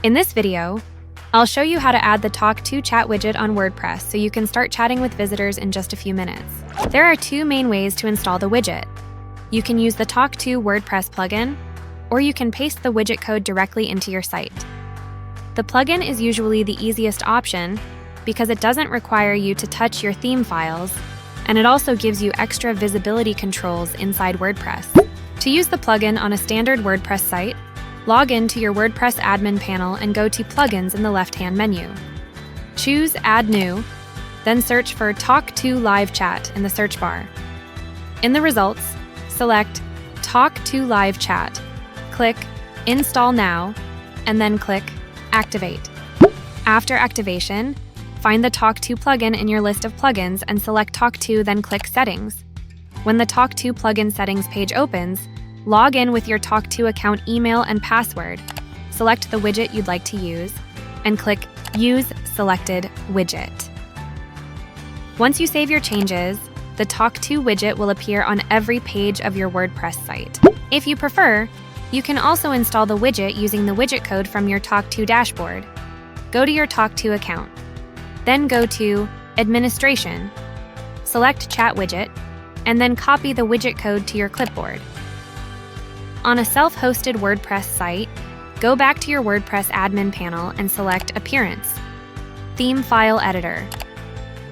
In this video, I'll show you how to add the Talk.to chat widget on WordPress so you can start chatting with visitors in just a few minutes. There are two main ways to install the widget. You can use the Talk.to WordPress plugin, or you can paste the widget code directly into your site. The plugin is usually the easiest option because it doesn't require you to touch your theme files, and it also gives you extra visibility controls inside WordPress. To use the plugin on a standard WordPress site, log in to your WordPress admin panel and go to Plugins in the left-hand menu. Choose Add New, then search for Talk.to Live Chat in the search bar. In the results, select Talk.to Live Chat, click Install Now, and then click Activate. After activation, find the Talk.to plugin in your list of plugins and select Talk.to, then click Settings. When the Talk.to plugin settings page opens, log in with your Talk.to account email and password, select the widget you'd like to use, and click Use Selected Widget. Once you save your changes, the Talk.to widget will appear on every page of your WordPress site. If you prefer, you can also install the widget using the widget code from your Talk.to dashboard. Go to your Talk.to account, then go to Administration, select Chat Widget, and then copy the widget code to your clipboard. On a self-hosted WordPress site, go back to your WordPress admin panel and select Appearance, Theme File Editor.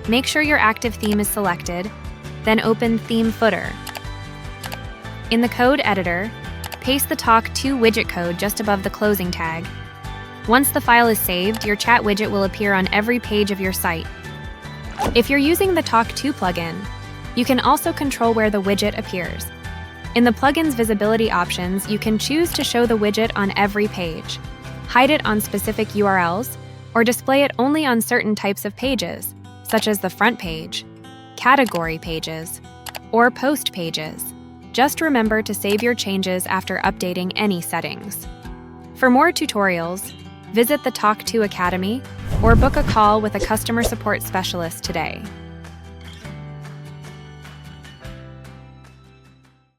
Make sure your active theme is selected, then open Theme Footer. In the code editor, paste the Talk.to widget code just above the closing tag. Once the file is saved, your chat widget will appear on every page of your site. If you're using the Talk.to plugin, you can also control where the widget appears. In the plugin's visibility options, you can choose to show the widget on every page, hide it on specific URLs, or display it only on certain types of pages, such as the front page, category pages, or post pages. Just remember to save your changes after updating any settings. For more tutorials, visit the Talk.to Academy or book a call with a customer support specialist today.